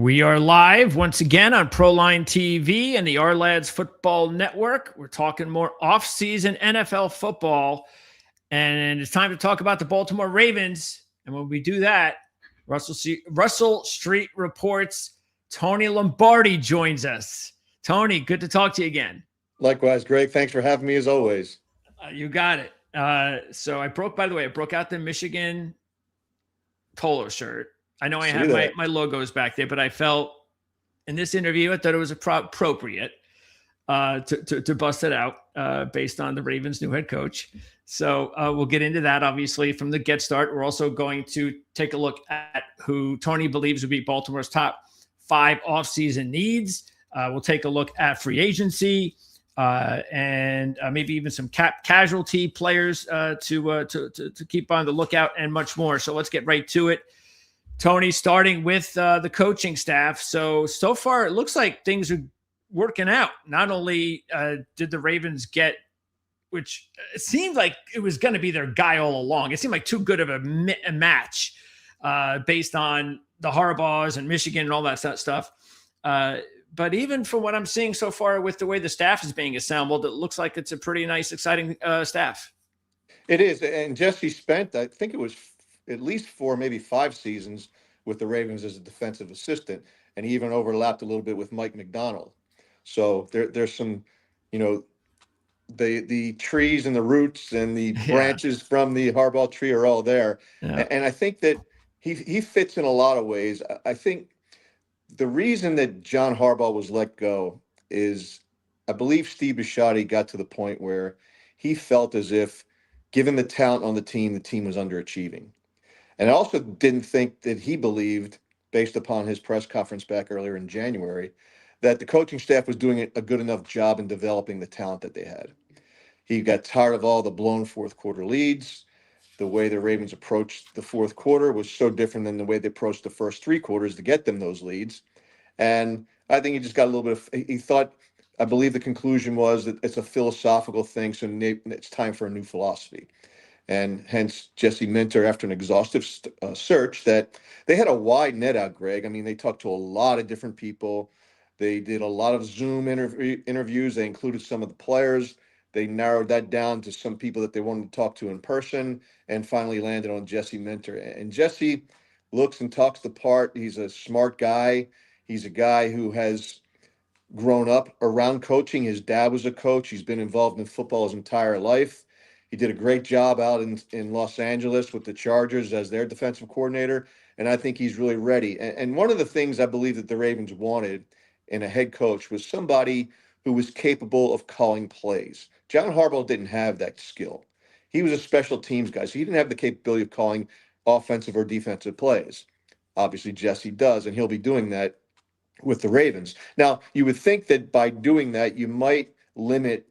We are live once again on Proline TV and the Ourlads Football Network. We're talking more offseason NFL football, and it's time to talk about the Baltimore Ravens. And when we do that, Russell Street Reports Tony Lombardi joins us. Tony, good to talk to you again. Likewise, Greg. Thanks for having me as always. You got it. So I broke out the Michigan polo shirt. I know I have my logos back there, but I felt in this interview, I thought it was appropriate to bust it out based on the Ravens' new head coach. So we'll get into that, obviously, from the get start. We're also going to take a look at who Tony believes would be Baltimore's top 5 offseason needs. We'll take a look at free agency and maybe even some casualty players to keep on the lookout and much more. So let's get right to it. Tony, starting with the coaching staff. So far, it looks like things are working out. Not only did the Ravens get, which it seemed like it was going to be their guy all along. It seemed like too good of a match based on the Harbaughs and Michigan and all that stuff. But even from what I'm seeing so far with the way the staff is being assembled, it looks like it's a pretty nice, exciting staff. It is. And Jesse spent, I think it was at least 4, maybe 5 seasons with the Ravens as a defensive assistant, and he even overlapped a little bit with Mike McDonald. So there's some, the trees and the roots and the branches from the Harbaugh tree are all there. Yeah. And I think that he fits in a lot of ways. I think the reason that John Harbaugh was let go is I believe Steve Bisciotti got to the point where he felt as if, given the talent on the team was underachieving. And I also didn't think that he believed, based upon his press conference back earlier in January, that the coaching staff was doing a good enough job in developing the talent that they had. He got tired of all the blown fourth quarter leads. The way the Ravens approached the fourth quarter was so different than the way they approached the first 3 quarters to get them those leads. And I think he just got a little bit of, he thought, I believe the conclusion was that it's a philosophical thing, so it's time for a new philosophy. And hence Jesse Minter, after an exhaustive search, that they had a wide net out, Greg. I mean, they talked to a lot of different people. They did a lot of Zoom interviews. They included some of the players. They narrowed that down to some people that they wanted to talk to in person, and finally landed on Jesse Minter. And Jesse looks and talks the part. He's a smart guy. He's a guy who has grown up around coaching. His dad was a coach. He's been involved in football his entire life. He did a great job out in Los Angeles with the Chargers as their defensive coordinator, and I think he's really ready. And one of the things I believe that the Ravens wanted in a head coach was somebody who was capable of calling plays. John Harbaugh didn't have that skill. He was a special teams guy, so he didn't have the capability of calling offensive or defensive plays. Obviously, Jesse does, and he'll be doing that with the Ravens. Now, you would think that by doing that, you might limit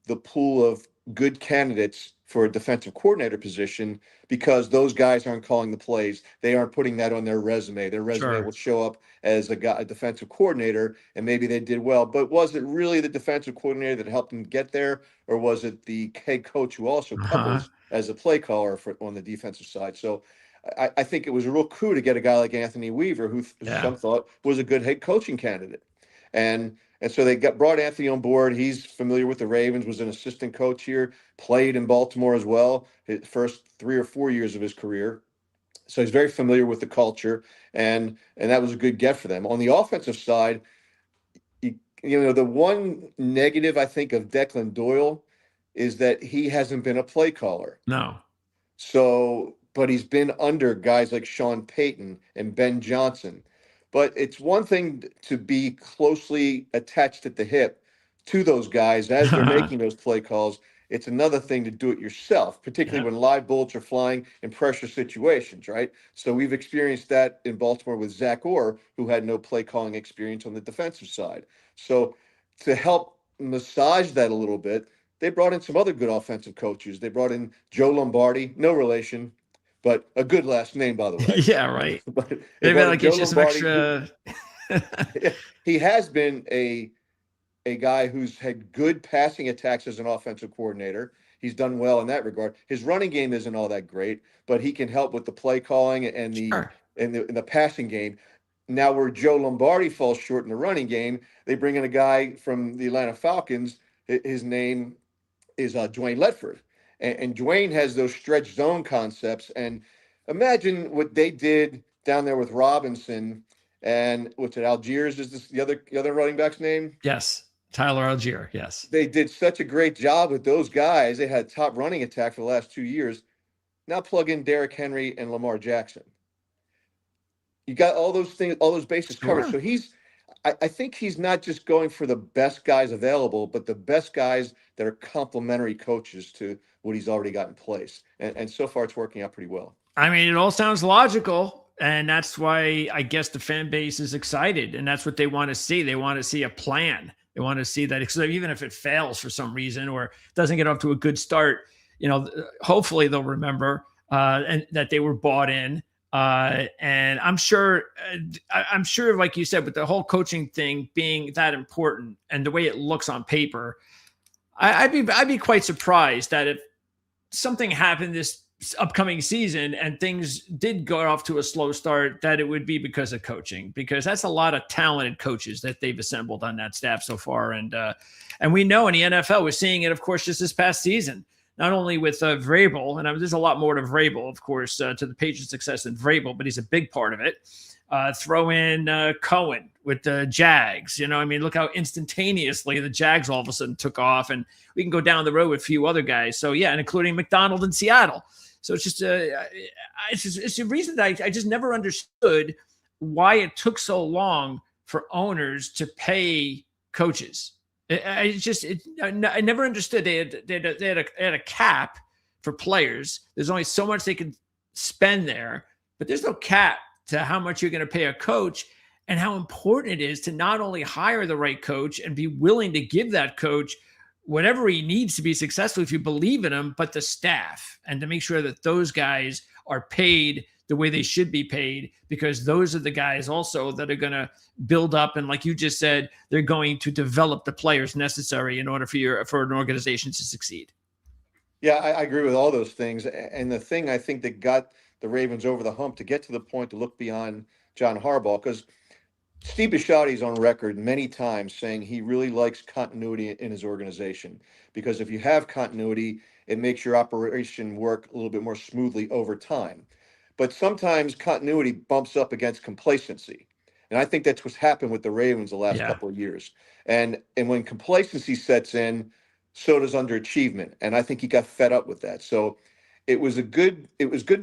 the pool of good candidates for a defensive coordinator position because those guys aren't calling the plays. They aren't putting that on their resume. Their resume will show up as a defensive coordinator, and maybe they did well. But was it really the defensive coordinator that helped them get there, or was it the head coach who also covers as a play caller on the defensive side? So I think it was a real coup to get a guy like Anthony Weaver, who some thought was a good head coaching candidate. And so they brought Anthony on board. He's familiar with the Ravens, was an assistant coach here, played in Baltimore as well, his first 3 or 4 years of his career. So he's very familiar with the culture, and that was a good get for them. On the offensive side, the one negative, I think, of Declan Doyle is that he hasn't been a play caller. No. But he's been under guys like Sean Payton and Ben Johnson. But it's one thing to be closely attached at the hip to those guys as they're making those play calls. It's another thing to do it yourself, particularly when live bullets are flying in pressure situations, right? So we've experienced that in Baltimore with Zach Orr, who had no play calling experience on the defensive side. So to help massage that a little bit, they brought in some other good offensive coaches. They brought in Joe Lombardi, no relation, but a good last name, by the way. Yeah, right. Maybe I'll get you some extra. He has been a guy who's had good passing attacks as an offensive coordinator. He's done well in that regard. His running game isn't all that great, but he can help with the play calling and the passing game. now where Joe Lombardi falls short in the running game, they bring in a guy from the Atlanta Falcons. His name is Dwayne Ledford. And Dwayne has those stretch zone concepts. And imagine what they did down there with Robinson and what's it, Algiers is the other running back's name? Yes. Tyler Algier. Yes. They did such a great job with those guys. They had top running attack for the last 2 years. Now plug in Derrick Henry and Lamar Jackson. You got all those things, all those bases covered. So I think he's not just going for the best guys available, but the best guys that are complementary coaches to what he's already got in place. And so far, it's working out pretty well. I mean, it all sounds logical, and that's why I guess the fan base is excited, and that's what they want to see. They want to see a plan. They want to see that even if it fails for some reason or doesn't get off to a good start, hopefully they'll remember and that they were bought in. And I'm sure, like you said, with the whole coaching thing being that important and the way it looks on paper, I'd be quite surprised that if something happened this upcoming season and things did go off to a slow start, that it would be because of coaching, because that's a lot of talented coaches that they've assembled on that staff so far. And we know in the NFL, we're seeing it, of course, just this past season. Not only with Vrabel, and there's a lot more to Vrabel, of course, to the Patriots' success than Vrabel, but he's a big part of it. Throw in Cohen with the Jags. Look how instantaneously the Jags all of a sudden took off, and we can go down the road with a few other guys. So, yeah, and including McDonald in Seattle. So it's just it's a reason that I just never understood why it took so long for owners to pay coaches. I never understood. They had a cap for players. There's only so much they could spend there, but there's no cap to how much you're going to pay a coach, and how important it is to not only hire the right coach and be willing to give that coach whatever he needs to be successful if you believe in him, but the staff, and to make sure that those guys are paid the way they should be paid, because those are the guys also that are going to build up. And like you just said, they're going to develop the players necessary in order for an organization to succeed. Yeah, I agree with all those things. And the thing I think that got the Ravens over the hump to get to the point to look beyond John Harbaugh, because Steve Bisciotti's on record many times saying he really likes continuity in his organization, because if you have continuity, it makes your operation work a little bit more smoothly over time. But sometimes continuity bumps up against complacency. And I think that's what's happened with the Ravens the last couple of years. And when complacency sets in, so does underachievement. And I think he got fed up with that. So it was good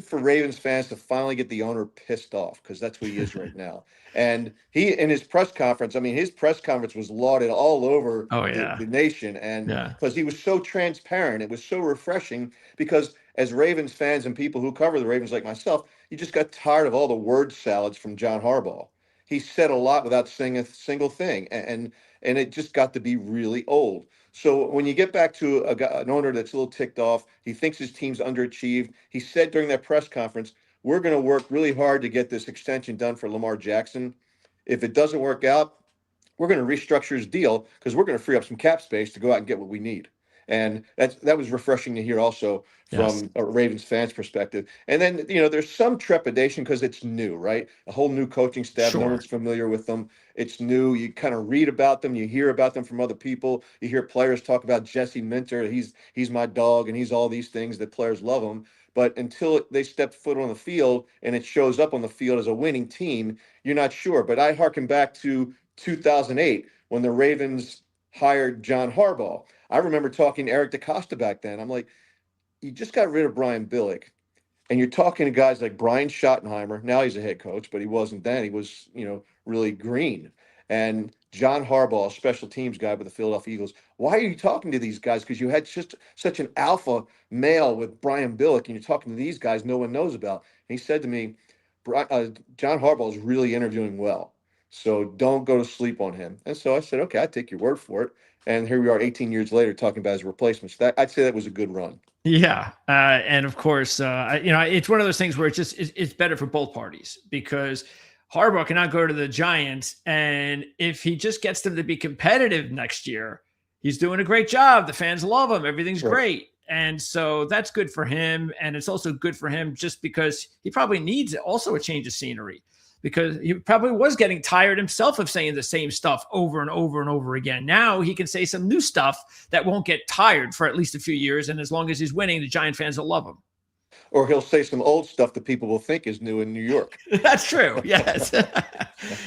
for Ravens fans to finally get the owner pissed off, because that's what he is right now. And he, in his press conference, his press conference was lauded all over the nation. And because he was so transparent, it was so refreshing, because as Ravens fans and people who cover the Ravens like myself, you just got tired of all the word salads from John Harbaugh. He said a lot without saying a single thing, and it just got to be really old. So when you get back to an owner that's a little ticked off, he thinks his team's underachieved. He said during that press conference, we're going to work really hard to get this extension done for Lamar Jackson. If it doesn't work out, we're going to restructure his deal, because we're going to free up some cap space to go out and get what we need. And that was refreshing to hear also from a Ravens fan's perspective. And then, there's some trepidation because it's new, right? A whole new coaching staff. No one's familiar with them. It's new. You kind of read about them. You hear about them from other people. You hear players talk about Jesse Minter. He's my dog, and he's all these things that players love him. But until they step foot on the field and it shows up on the field as a winning team, you're not sure. But I harken back to 2008 when the Ravens hired John Harbaugh. I remember talking to Eric DeCosta back then. I'm like, you just got rid of Brian Billick, and you're talking to guys like Brian Schottenheimer. Now he's a head coach, but he wasn't then. He was, really green. And John Harbaugh, a special teams guy with the Philadelphia Eagles. Why are you talking to these guys? Because you had just such an alpha male with Brian Billick, and you're talking to these guys no one knows about. And he said to me, John Harbaugh is really interviewing well, so don't go to sleep on him. And so I said, okay, I take your word for it. And here we are 18 years later talking about his replacements. I'd say that was a good run. Yeah. And of course, it's one of those things where it's better for both parties, because Harbaugh cannot go to the Giants. And if he just gets them to be competitive next year, he's doing a great job. The fans love him. Everything's great. And so that's good for him. And it's also good for him just because he probably needs also a change of scenery. because he probably was getting tired himself of saying the same stuff over and over and over again. Now he can say some new stuff that won't get tired for at least a few years. And as long as he's winning, the Giant fans will love him. Or he'll say some old stuff that people will think is new in New York. That's true. Yes.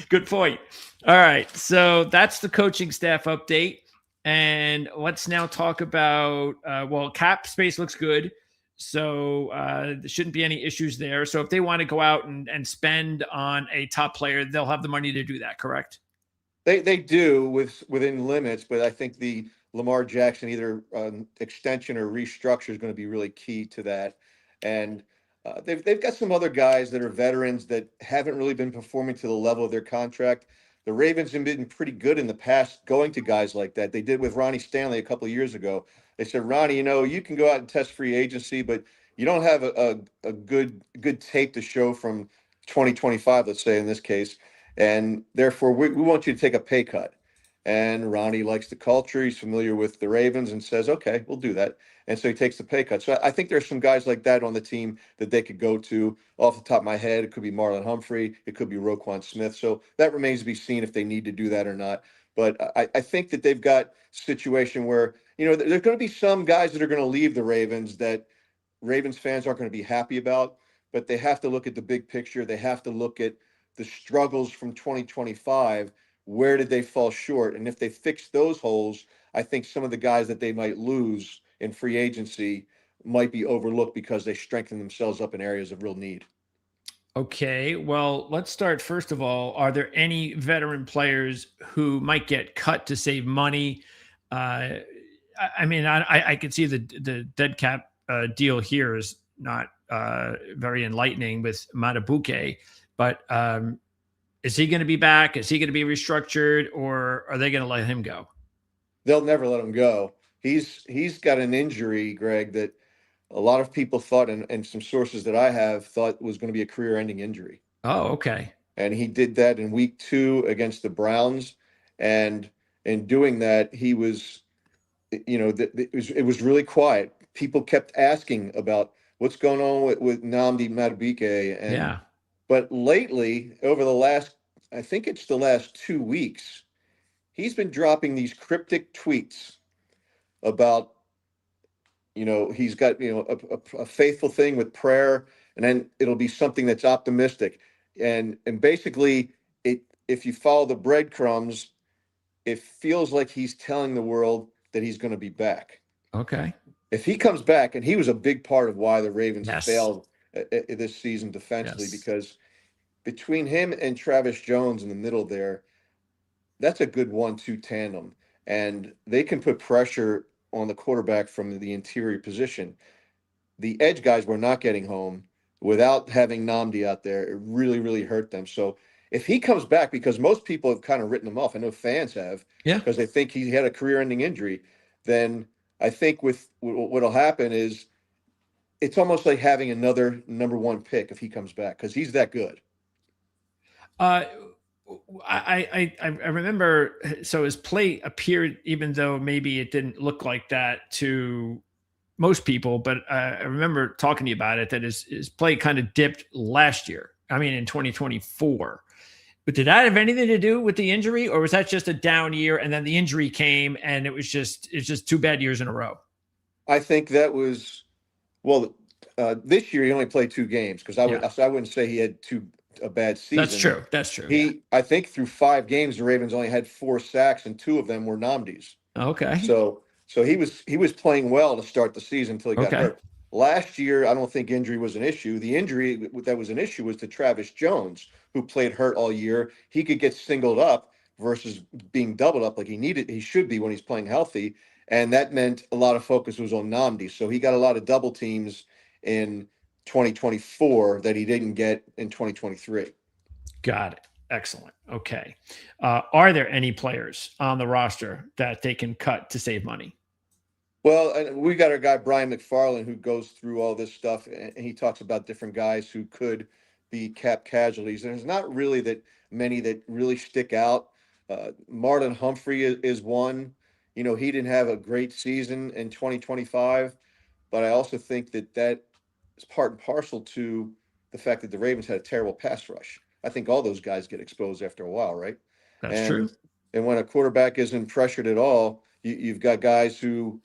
Good point. All right. So that's the coaching staff update. And let's now talk about, cap space looks good. So there shouldn't be any issues there. So if they want to go out and spend on a top player, they'll have the money to do that, correct? They do within limits, but I think the Lamar Jackson either extension or restructure is going to be really key to that. And they've got some other guys that are veterans that haven't really been performing to the level of their contract. The Ravens have been pretty good in the past going to guys like that. They did with Ronnie Stanley a couple of years ago. They said, Ronnie, you can go out and test free agency, but you don't have a good tape to show from 2025, let's say in this case. And therefore, we want you to take a pay cut. And Ronnie likes the culture. He's familiar with the Ravens and says, okay, we'll do that. And so he takes the pay cut. So I think there's some guys like that on the team that they could go to. Off the top of my head, it could be Marlon Humphrey. It could be Roquan Smith. So that remains to be seen if they need to do that or not. But I think that they've got a situation where, there's going to be some guys that are going to leave the Ravens that Ravens fans aren't going to be happy about. But they have to look at the big picture. They have to look at the struggles from 2025. Where did they fall short? And if they fix those holes, I think some of the guys that they might lose in free agency might be overlooked because they strengthen themselves up in areas of real need. Okay, well, let's start. First of all, are there any veteran players who might get cut to save money? I could see the dead cap deal here is not very enlightening with Matabuke, but is he going to be back? Is he going to be restructured, or are they going to let him go? They'll never let him go. He's got an injury, Greg, that a lot of people thought, and some sources that I have thought was going to be a career-ending injury. Oh, okay. And he did that in week 2 against the Browns. And in doing that, he was, it was really quiet. People kept asking about what's going on with Nnamdi Madubuike. And yeah. But lately, over I think it's the last 2 weeks, he's been dropping these cryptic tweets about, he's got, a faithful thing with prayer, and then it'll be something that's optimistic. And basically, if you follow the breadcrumbs, it feels like he's telling the world that he's going to be back. Okay. If he comes back, and he was a big part of why the Ravens failed this season defensively, because between him and Travis Jones in the middle there, that's a good 1-2 tandem. And they can put pressure on the quarterback from the interior position. The edge guys were not getting home without having Nnamdi out there. It really, really hurt them. So if he comes back, because most people have kind of written him off, I know fans have, because they think he had a career-ending injury, then I think what'll happen is it's almost like having another number 1 pick if he comes back, because he's that good. I remember, so his play appeared, even though maybe it didn't look like that to most people, but I remember talking to you about it, that his play kind of dipped last year. I mean, in 2024. But did that have anything to do with the injury, or was that just a down year and then the injury came and it's just 2 bad years in a row? I think that was, this year he only played 2 games, because I wouldn't say he had a bad season. That's true. I think through 5 games, the Ravens only had 4 sacks, and 2 of them were Nnamdi's. Okay. So he was playing well to start the season until he got hurt. Last year, I don't think injury was an issue. The injury that was an issue was to Travis Jones, who played hurt all year. He could get singled up versus being doubled up like he should be when he's playing healthy. And that meant a lot of focus was on Nnamdi. So he got a lot of double teams in 2024 that he didn't get in 2023. Got it. Excellent. Okay. Are there any players on the roster that they can cut to save money? Well, we got our guy, Brian McFarland, who goes through all this stuff, and he talks about different guys who could be cap casualties. And there's not really that many that really stick out. Marlon Humphrey is one. He didn't have a great season in 2025, but I also think that is part and parcel to the fact that the Ravens had a terrible pass rush. I think all those guys get exposed after a while, right? That's true. And when a quarterback isn't pressured at all, you've got guys who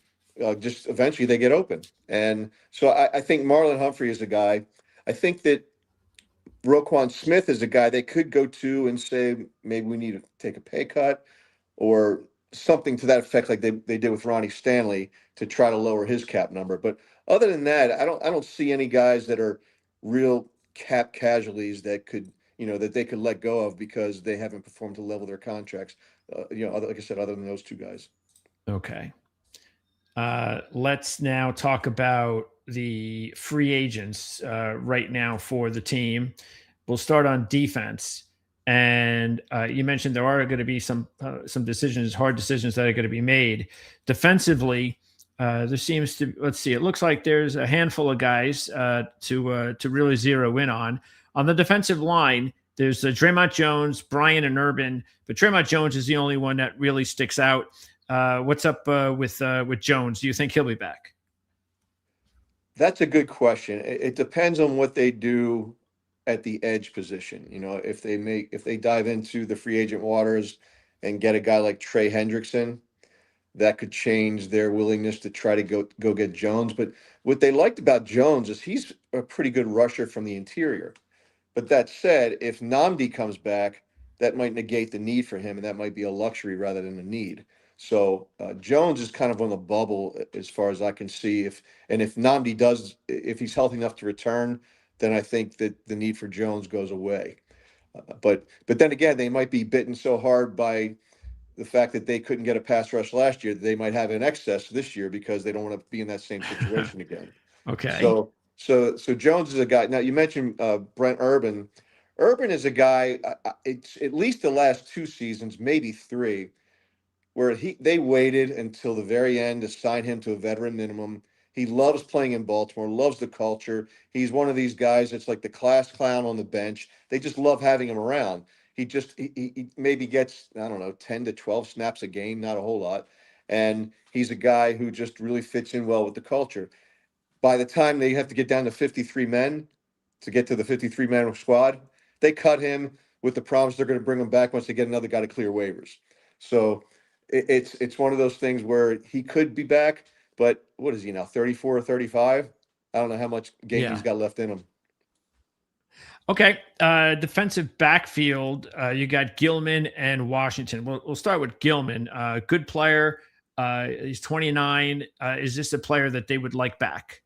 just eventually they get open. And so I think Marlon Humphrey is a guy. I think that Roquan Smith is a guy they could go to and say maybe we need to take a pay cut or something to that effect, like they did with Ronnie Stanley to try to lower his cap number. But other than that, I don't see any guys that are real cap casualties that could that they could let go of because they haven't performed to level their contracts. Like I said, other than those two guys. Okay. Let's now talk about the free agents right now for the team. We'll start on defense. And you mentioned there are going to be some decisions, hard decisions that are going to be made. Defensively, there seems to, let's see, it looks like there's a handful of guys to really zero in on. On the defensive line, there's Draymond Jones, Brian, and Urban, but Draymond Jones is the only one that really sticks out. What's up with Jones? Do you think he'll be back? That's a good question. It depends on what they do at the edge position. If they dive into the free agent waters and get a guy like Trey Hendrickson, that could change their willingness to try to go get Jones. But what they liked about Jones is he's a pretty good rusher from the interior. But that said, if Nnamdi comes back, that might negate the need for him, and that might be a luxury rather than a need. So Jones is kind of on the bubble as far as I can see. If Nnamdi if he's healthy enough to return, then I think that the need for Jones goes away. But then again, they might be bitten so hard by the fact that they couldn't get a pass rush last year that they might have an excess this year because they don't want to be in that same situation again. Okay. So Jones is a guy. Now you mentioned Brent Urban. Urban is a guy. It's at least the last 2 seasons, maybe 3, where they waited until the very end to sign him to a veteran minimum. He loves playing in Baltimore, loves the culture. He's one of these guys that's like the class clown on the bench. They just love having him around. He maybe gets, I don't know, 10 to 12 snaps a game, not a whole lot. And he's a guy who just really fits in well with the culture. By the time they have to get down to 53 men to get to the 53-man squad, they cut him with the promise they're going to bring him back once they get another guy to clear waivers. So it's one of those things where he could be back, but what is he now, 34 or 35? I don't know how much game he's got left in him. Okay. Defensive backfield, you got Gilman and Washington. We'll start with Gilman. Good player. He's 29. Is this a player that they would like back?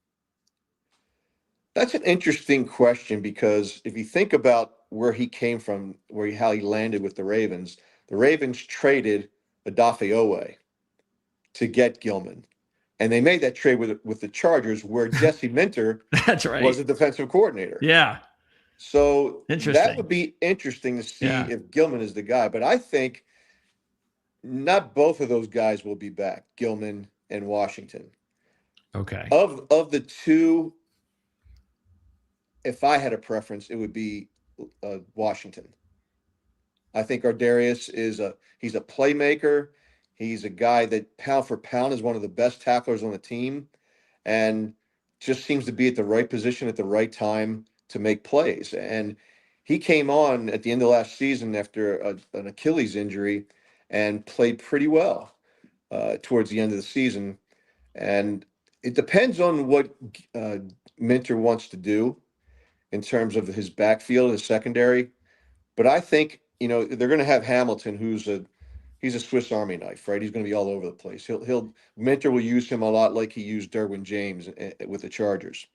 That's an interesting question because if you think about where he came from, how he landed with the Ravens traded Odafe Owe to get Gilman. And they made that trade with the Chargers where Jesse Minter That's right. was a defensive coordinator. Yeah. So that would be interesting to see if Gilman is the guy. But I think not both of those guys will be back, Gilman and Washington. Okay. Of the two, if I had a preference, it would be Washington. I think Ardarius he's a playmaker. He's a guy that pound for pound is one of the best tacklers on the team and just seems to be at the right position at the right time to make plays. And he came on at the end of last season after an Achilles injury and played pretty well towards the end of the season. And it depends on what Minter wants to do in terms of his backfield, his secondary. But I think, they're going to have Hamilton, he's a Swiss Army knife, right? He's going to be all over the place. Minter will use him a lot like he used Derwin James with the Chargers.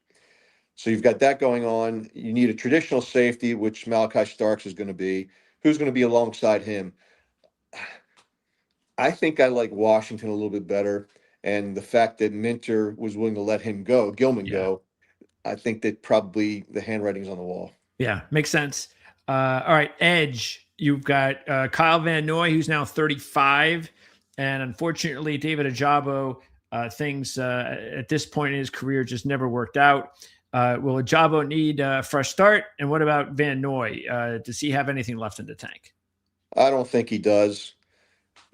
So you've got that going on. You need a traditional safety, which Malachi Starks is going to be. Who's going to be alongside him? I think I like Washington a little bit better. And the fact that Minter was willing to let Gilman go, I think that probably the handwriting's on the wall. Yeah, makes sense. All right, edge. You've got Kyle Van Noy, who's now 35. And unfortunately, David Ajabo, things at this point in his career just never worked out. Will Ajabo need a fresh start? And what about Van Noy? Does he have anything left in the tank? I don't think he does.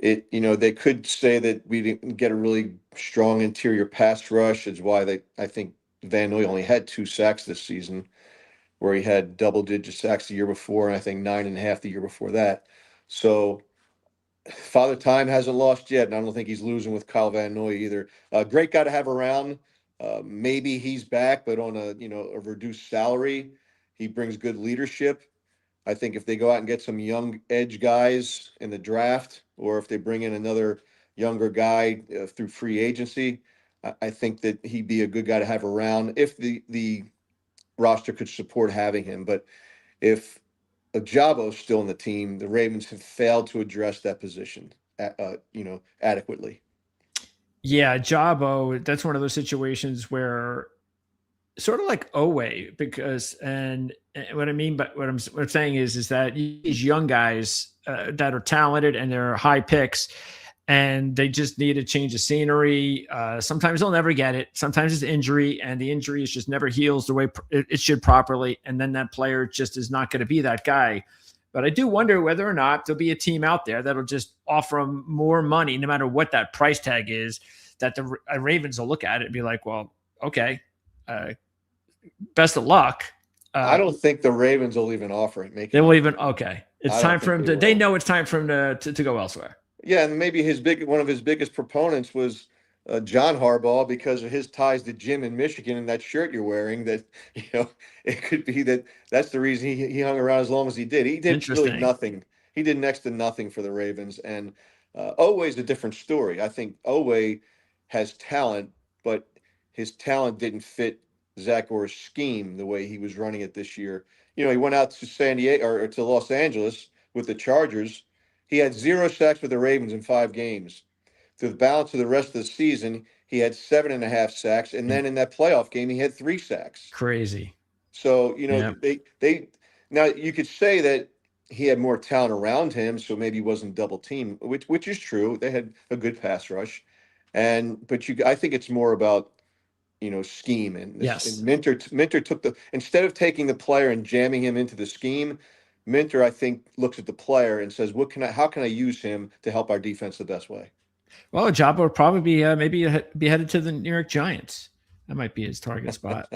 They could say that we didn't get a really strong interior pass rush. Is why I think Van Noy only had 2 sacks this season. where he had double-digit sacks the year before, and I think 9.5 the year before that. So Father Time hasn't lost yet, and I don't think he's losing with Kyle Van Noy either. Great guy to have around. Maybe he's back, but on a reduced salary. He brings good leadership. I think if they go out and get some young edge guys in the draft, or if they bring in another younger guy through free agency, I think that he'd be a good guy to have around if the roster could support having him. But if Ajabo's still in the team, the Ravens have failed to address that position, adequately. Yeah, Jabo, that's one of those situations where sort of like Owe, because and what I mean, but what I'm saying is that these young guys that are talented and they're high picks, and they just need a change of scenery. Sometimes they'll never get it. Sometimes it's injury, and the injury is just never heals the way it should properly, and then that player just is not going to be that guy. But I do wonder whether or not there'll be a team out there that'll just offer them more money, no matter what that price tag is, that the Ravens will look at it and be like, well, okay, best of luck. I don't think the Ravens will even offer it. They will even, okay. It's time for him to, they know it's time for him to go elsewhere. Yeah, and maybe one of his biggest proponents was John Harbaugh, because of his ties to Jim in Michigan and that shirt you're wearing. That it could be that's the reason he hung around as long as he did. He did really nothing. He did next to nothing for the Ravens. And Oweh's a different story. I think Owe has talent, but his talent didn't fit Zach Orr's scheme the way he was running it this year. He went out to San Diego or to Los Angeles with the Chargers. He had 0 sacks with the Ravens in 5 games. Through the balance of the rest of the season, he had 7.5 sacks, and then in that playoff game, he had 3 sacks. Crazy. So they now you could say that he had more talent around him, so maybe he wasn't double teamed, which is true. They had a good pass rush, but I think it's more about scheme and yes. And Minter took instead of taking the player and jamming him into the scheme. Minter, I think, looks at the player and says, how can I use him to help our defense the best way? Well, Jabba will probably be headed to the New York Giants. That might be his target spot.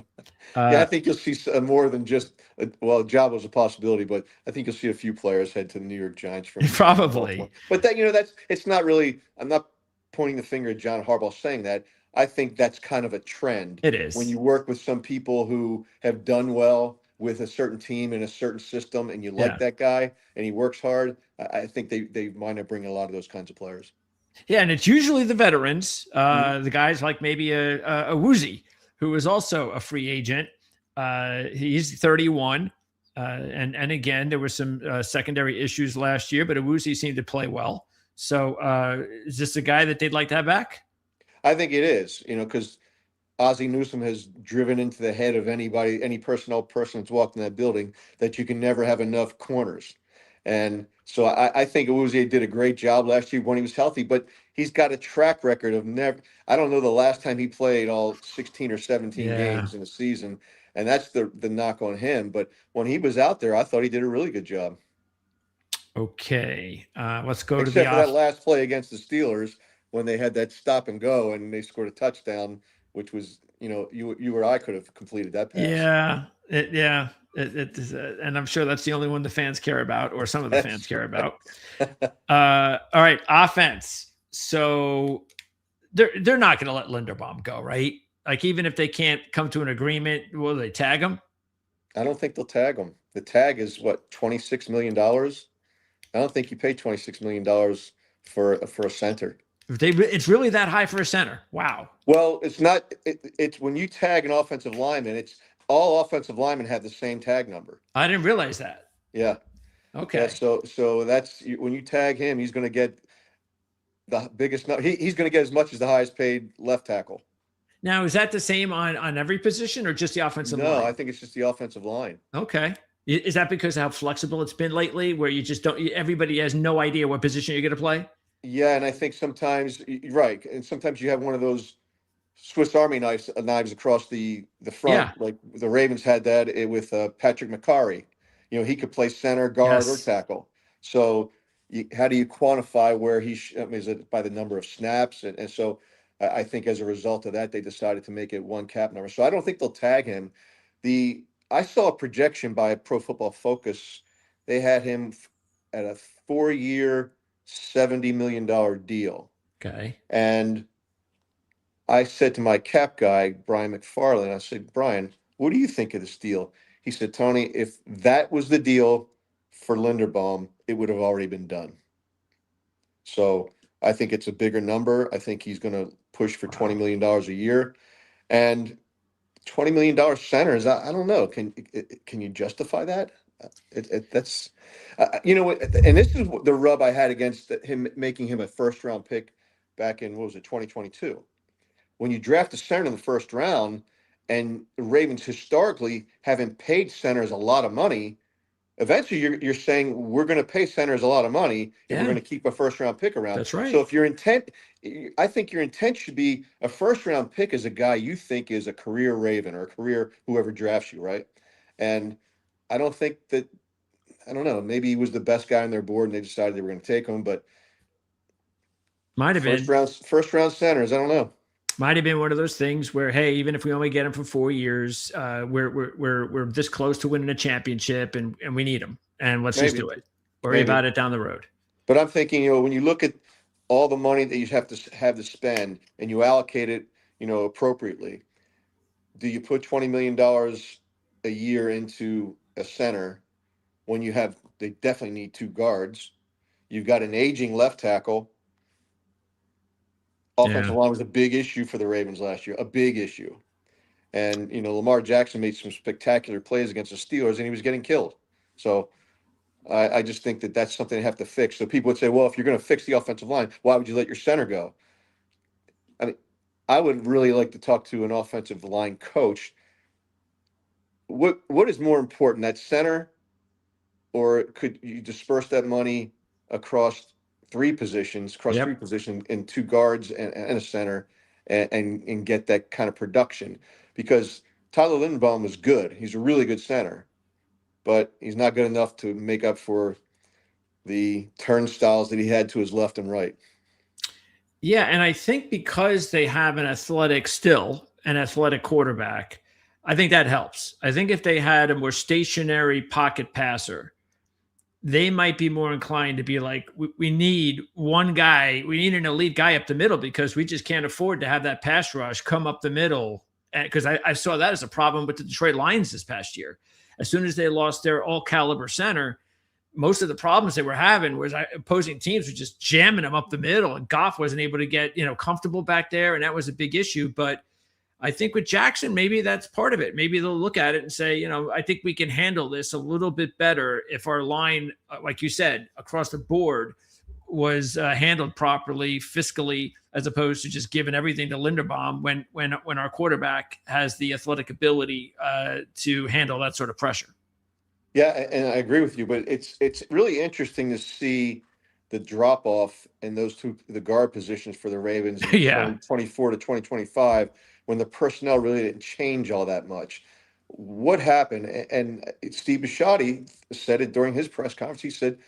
I think you'll see more than just Jabba's a possibility, but I think you'll see a few players head to the New York Giants from probably. But it's not really. I'm not pointing the finger at John Harbaugh saying that. I think that's kind of a trend. It is. When you work with some people who have done well with a certain team in a certain system, and you like that guy and he works hard, I think they wind up bringing a lot of those kinds of players. Yeah, and it's usually the veterans, the guys like maybe a Woozy, who is also a free agent. He's 31, and again, there were some secondary issues last year, but Woozy seemed to play well. So is this a guy that they'd like to have back? I think it is, because Ozzie Newsome has driven into the head of any personnel person that's walked in that building, that you can never have enough corners. And so I think Awuzie did a great job last year when he was healthy, but he's got a track record of never. I don't know the last time he played all 16 or 17 games in a season, and that's the knock on him. But when he was out there, I thought he did a really good job. Okay, let's go to that last play against the Steelers when they had that stop and go and they scored a touchdown, which was, you or I could have completed that pass. Yeah. And I'm sure that's the only one the fans care about, or some of the fans care about. All right, offense. So they're not going to let Linderbaum go, right? Like, even if they can't come to an agreement, will they tag him? I don't think they'll tag him. The tag is what, $26 million? I don't think you pay $26 million for a center. It's really that high for a center. Wow. Well, it's not. It's when you tag an offensive lineman, it's all offensive linemen have the same tag number. I didn't realize that. Yeah. Okay. Yeah, so that's when you tag him, he's going to get the biggest. He's going to get as much as the highest paid left tackle. Now, is that the same on every position, or just the offensive line? No, I think it's just the offensive line. Okay. Is that because of how flexible it's been lately, where you just don't? Everybody has no idea what position you're going to play. Yeah, and I think sometimes right, and sometimes you have one of those Swiss Army knives across the front. Yeah. Like the Ravens had that with Patrick McCarry. He could play center, guard, or tackle. So how do you quantify where is it by the number of snaps? And so I think as a result of that, they decided to make it one cap number. So I don't think they'll tag him. The I saw a projection by Pro Football Focus. They had him at a 4-year, $70 million deal. Okay. And I said to my cap guy, Brian McFarland, I said, Brian, what do you think of this deal? He said, Tony, if that was the deal for Linderbaum, it would have already been done. So I think it's a bigger number. I think he's going to push for $20 million a year. And $20 million centers, I don't know. Can you justify that? That's, you know what? And this is the rub I had against him, making him a first-round pick back in, 2022. When you draft a center in the first round, and the Ravens historically haven't paid centers a lot of money, eventually you're saying we're going to pay centers a lot of money if we're going to keep a first-round pick around. That's right. So if your intent, I think your intent should be a first-round pick is a guy you think is a career Raven or a career whoever drafts you, right? And I don't think that, I don't know, maybe he was the best guy on their board and they decided they were going to take him, but might have been first-round centers, I don't know. Might have been one of those things where, hey, even if we only get him for 4 years, we're this close to winning a championship, and we need him, and let's just do it. Worry about it down the road. But I'm thinking, when you look at all the money that you have to spend, and you allocate it, appropriately, do you put $20 million a year into a center when they definitely need 2 guards? You've got an aging left tackle. Offensive line was a big issue for the Ravens last year, a big issue. And, Lamar Jackson made some spectacular plays against the Steelers, and he was getting killed. So I just think that that's something they have to fix. So people would say, well, if you're going to fix the offensive line, why would you let your center go? I mean, I would really like to talk to an offensive line coach. What is more important, that center, or could you disperse that money across 3 positions, and 2 guards and a center, and get that kind of production? Because Tyler Linderbaum is good. He's a really good center, but he's not good enough to make up for the turnstiles that he had to his left and right. Yeah, and I think because they have an athletic quarterback, I think that helps. I think if they had a more stationary pocket passer, they might be more inclined to be like, we need one guy, we need an elite guy up the middle, because we just can't afford to have that pass rush come up the middle. Because I saw that as a problem with the Detroit Lions this past year. As soon as they lost their all-caliber center, most of the problems they were having was opposing teams were just jamming them up the middle, and Goff wasn't able to get comfortable back there, and that was a big issue. But I think with Jackson, maybe that's part of it. Maybe they'll look at it and say, I think we can handle this a little bit better if our line, like you said, across the board was handled properly fiscally, as opposed to just giving everything to Linderbaum when our quarterback has the athletic ability to handle that sort of pressure. Yeah, and I agree with you, but it's really interesting to see the drop off in the guard positions for the Ravens in 2024 to 2025, when the personnel really didn't change all that much. What happened? And Steve Bisciotti said it during his press conference. He said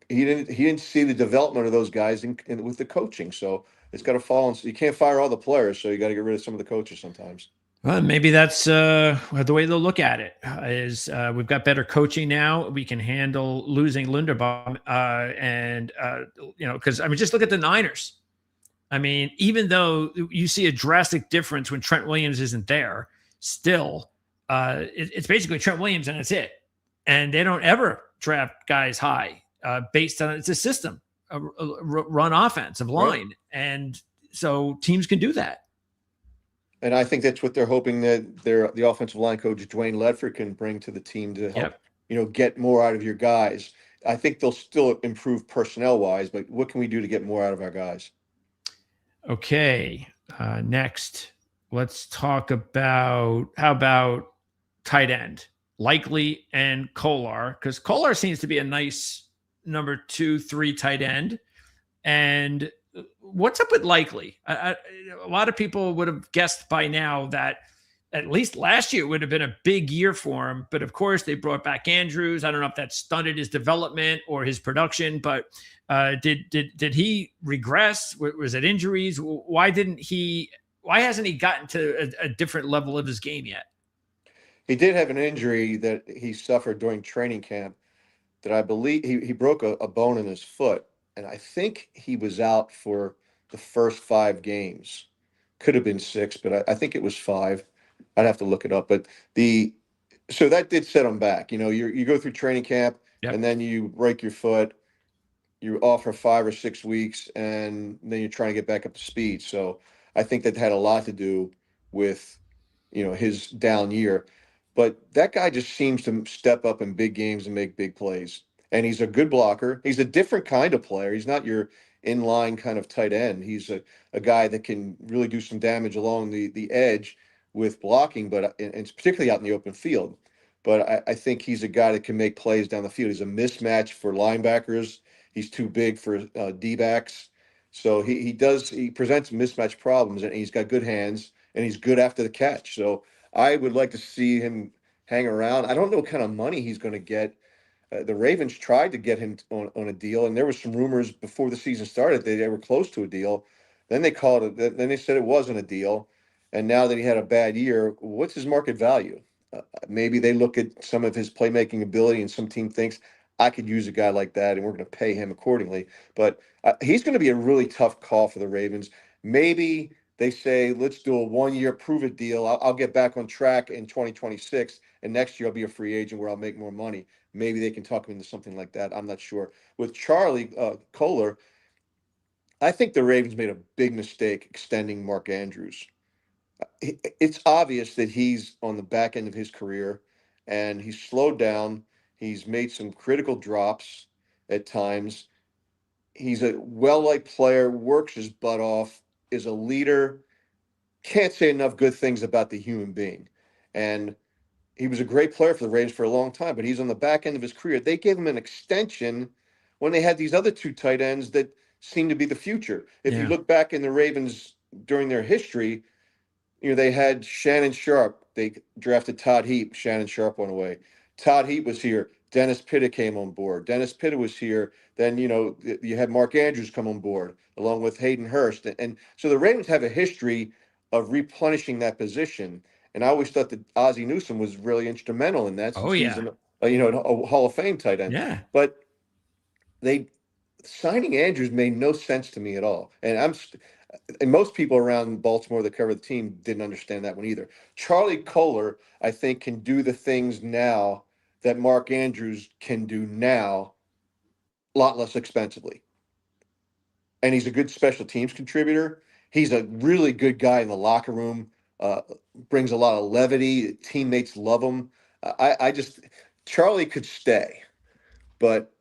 he didn't see the development of those guys with the coaching. So it's got to fall. And you can't fire all the players, so you got to get rid of some of the coaches sometimes. Well, maybe that's the way they'll look at it. Is we've got better coaching now. We can handle losing Linderbaum, because just look at the Niners. I mean, even though you see a drastic difference when Trent Williams isn't there, still, it's basically Trent Williams and that's it. And they don't ever draft guys high based on, it's a system, a run offensive line. Right. And so teams can do that. And I think that's what they're hoping that the offensive line coach, Dwayne Ledford, can bring to the team to help, get more out of your guys. I think they'll still improve personnel-wise, but what can we do to get more out of our guys? Okay, next, let's talk about how about tight end, Likely and Kolar, because Kolar seems to be a nice number 2, 3 tight end. And what's up with Likely? A lot of people would have guessed by now that at least last year would have been a big year for him. But of course, they brought back Andrews. I don't know if that stunted his development or his production, but did he regress? Was it injuries? Why hasn't he gotten to a different level of his game yet? He did have an injury that he suffered during training camp that I believe he broke a bone in his foot. And I think he was out for the first 5 games. Could have been 6, but I think it was 5. I'd have to look it up. But so that did set him back. You go through training camp Yep. and then you break your foot. You're off for 5 or 6 weeks, and then you're trying to get back up to speed. So I think that had a lot to do with, his down year. But that guy just seems to step up in big games and make big plays. And he's a good blocker. He's a different kind of player. He's not your inline kind of tight end. He's a guy that can really do some damage along the edge with blocking, but and it's particularly out in the open field. But I think he's a guy that can make plays down the field. He's a mismatch for linebackers. He's too big for D-backs. So he presents mismatch problems, and he's got good hands, and he's good after the catch. So I would like to see him hang around. I don't know what kind of money he's going to get. The Ravens tried to get him on a deal, and there was some rumors before the season started that they were close to a deal. Then they called it. Then they said it wasn't a deal, and now that he had a bad year, what's his market value? Maybe they look at some of his playmaking ability, and some team thinks I could use a guy like that, and we're going to pay him accordingly. But he's going to be a really tough call for the Ravens. Maybe they say, let's do a 1-year prove-it deal. I'll get back on track in 2026, and next year I'll be a free agent where I'll make more money. Maybe they can talk him into something like that. I'm not sure. With Charlie Kohler, I think the Ravens made a big mistake extending Mark Andrews. It's obvious that he's on the back end of his career, and he's slowed down. He's made some critical drops at times. He's a well-liked player, works his butt off, is a leader. Can't say enough good things about the human being. And he was a great player for the Ravens for a long time, but he's on the back end of his career. They gave him an extension when they had these other 2 tight ends that seemed to be the future. If you look back in the Ravens during their history, they had Shannon Sharp. They drafted Todd Heap. Shannon Sharp went away. Todd Heap was here. Dennis Pitta came on board. Dennis Pitta was here. Then, you had Mark Andrews come on board along with Hayden Hurst. And so the Ravens have a history of replenishing that position. And I always thought that Ozzie Newsome was really instrumental in that, since he's a Hall of Fame tight end. Yeah. But signing Andrews made no sense to me at all. And most people around Baltimore that cover the team didn't understand that one either. Charlie Kohler, I think, can do the things now that Mark Andrews can do now, a lot less expensively. And he's a good special teams contributor. He's a really good guy in the locker room, brings a lot of levity. Teammates love him. Charlie could stay, but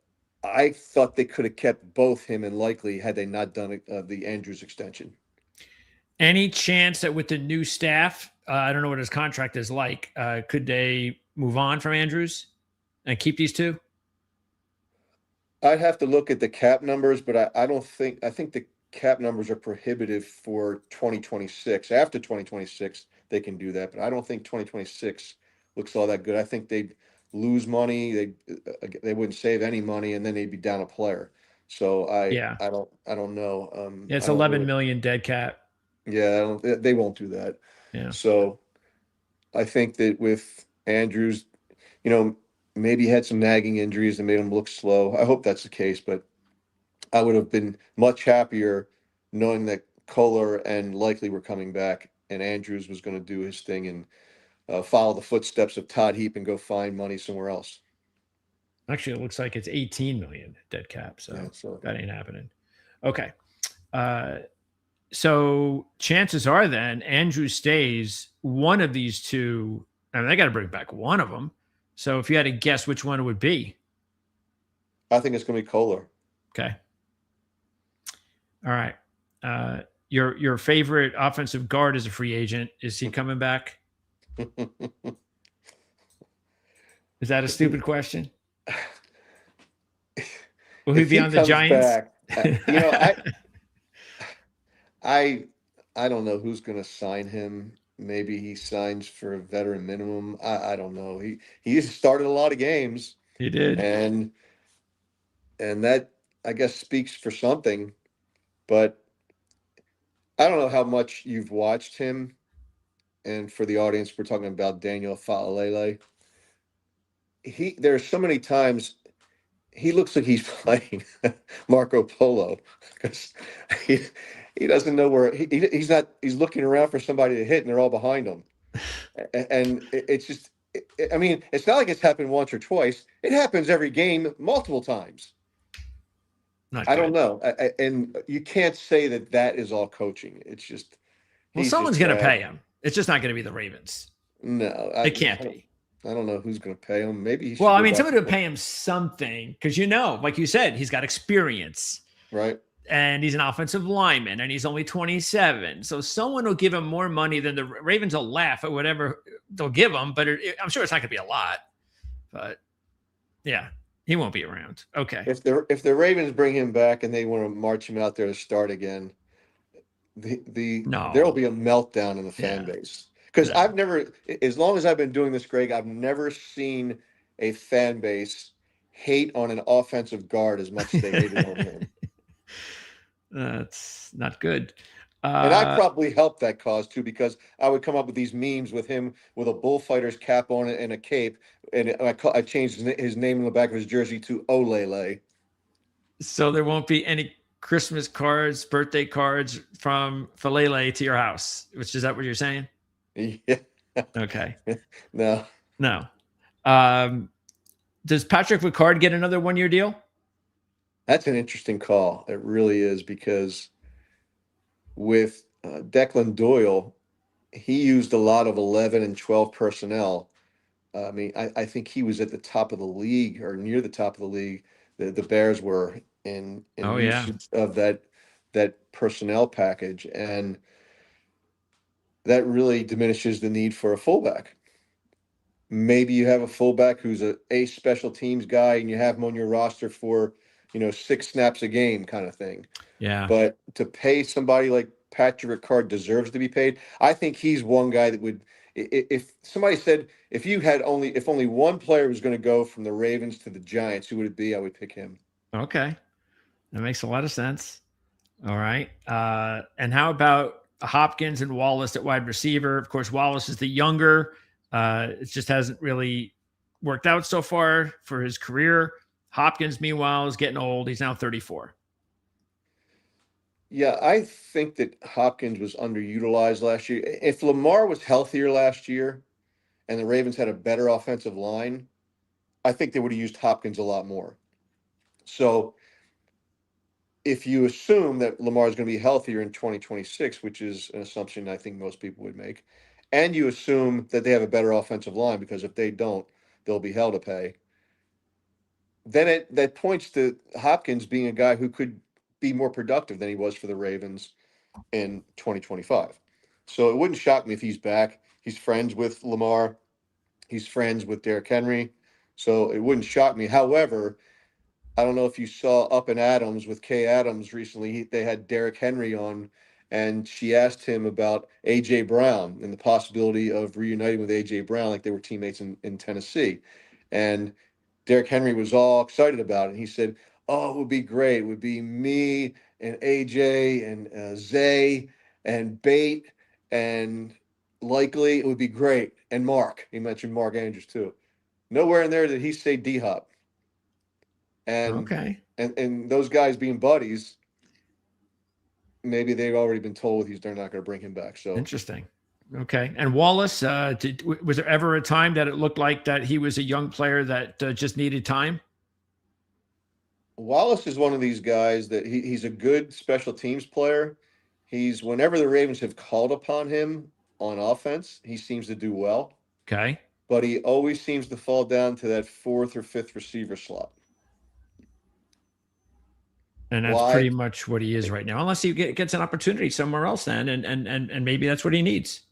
I thought they could have kept both him and Likely had they not done the Andrews extension. Any chance that with the new staff, I don't know what his contract is like, could they move on from Andrews and keep these 2? I'd have to look at the cap numbers, but I think the cap numbers are prohibitive for 2026. After 2026, they can do that, but I don't think 2026 looks all that good. I think they'd lose money. They wouldn't save any money, and then they'd be down a player. So I don't know. It's 11 million dead cap. Yeah, they won't do that. Yeah. So I think that with Andrews, maybe he had some nagging injuries that made him look slow. I hope that's the case, but I would have been much happier knowing that Kohler and Likely were coming back, and Andrews was going to do his thing and follow the footsteps of Todd Heap and go find money somewhere else. Actually, it looks like it's 18 million dead cap, so that ain't happening. Okay. So chances are then Andrews stays. One of these 2, I mean, they got to bring back one of them. So if you had to guess which one it would be. I think it's going to be Kohler. Okay. All right. Your favorite offensive guard is a free agent. Is he coming back? Is that a stupid question? Will he be on the Giants? Back, I don't know who's going to sign him. Maybe he signs for a veteran minimum. I don't know. He started a lot of games. He did, and that, I guess, speaks for something. But I don't know how much you've watched him and for the audience, we're talking about Daniel Faalele. There's so many times he looks like he's playing Marco Polo because he he doesn't know where he's looking around for somebody to hit and they're all behind him. And it's just, I mean, it's not like it's happened once or twice. It happens every game multiple times. I don't know. And you can't say that is all coaching. It's just, well, someone's going to pay him. It's just not going to be the Ravens. No, it can't be. I don't know who's going to pay him. Maybe well, I mean, somebody would pay him something because, like you said, he's got experience. Right. And he's an offensive lineman and he's only 27. So someone will give him more money than the Ravens will laugh at whatever they'll give him. But I'm sure it's not going to be a lot. But yeah, he won't be around. Okay. If the Ravens bring him back and they want to march him out there to start again, there will be a meltdown in the fan base. Because I've never, as long as I've been doing this, Greg, I've never seen a fan base hate on an offensive guard as much as they hated on him. That's not good. And I probably helped that cause too, because I would come up with these memes with him with a bullfighter's cap on it and a cape, and I changed his name in the back of his jersey to Olele. So there won't be any Christmas cards, birthday cards from Falele to your house. Is that what you're saying? Yeah. Okay. No. Does Patrick Ricard get another 1-year deal? That's an interesting call. It really is, because with Declan Doyle, he used a lot of 11 and 12 personnel. I mean, I think he was at the top of the league or near the top of the league. The Bears were in usage of that personnel package, and that really diminishes the need for a fullback. Maybe you have a fullback who's a special teams guy and you have him on your roster for 6 snaps a game kind of thing. Yeah. But to pay somebody like Patrick Ricard deserves to be paid. I think he's one guy that would, if somebody said, if only one player was going to go from the Ravens to the Giants, who would it be? I would pick him. Okay. That makes a lot of sense. All right. And how about Hopkins and Wallace at wide receiver? Of course, Wallace is the younger. It just hasn't really worked out so far for his career. Hopkins, meanwhile, is getting old. He's now 34. Yeah, I think that Hopkins was underutilized last year. If Lamar was healthier last year and the Ravens had a better offensive line, I think they would have used Hopkins a lot more. So if you assume that Lamar is going to be healthier in 2026, which is an assumption I think most people would make, and you assume that they have a better offensive line, because if they don't, they'll be hell to pay, then that points to Hopkins being a guy who could be more productive than he was for the Ravens in 2025. So it wouldn't shock me if he's back. He's friends with Lamar. He's friends with Derrick Henry. So it wouldn't shock me. However, I don't know if you saw Up and Adams with Kay Adams recently. They had Derrick Henry on, and she asked him about A.J. Brown and the possibility of reuniting with A.J. Brown like they were teammates in Tennessee. And Derrick Henry was all excited about it. He said, "Oh, it would be great. It would be me and AJ and Zay and Bate, and likely it would be great. And Mark." He mentioned Mark Andrews too. Nowhere in there did he say D-Hop. And and those guys being buddies, maybe they've already been told they're not going to bring him back. So interesting. Okay. And Wallace, was there ever a time that it looked like that he was a young player that just needed time? Wallace is one of these guys that he's a good special teams player. Whenever the Ravens have called upon him on offense, he seems to do well. Okay. But he always seems to fall down to that 4th or 5th receiver slot. And that's pretty much what he is right now, unless he gets an opportunity somewhere else then, and maybe that's what he needs.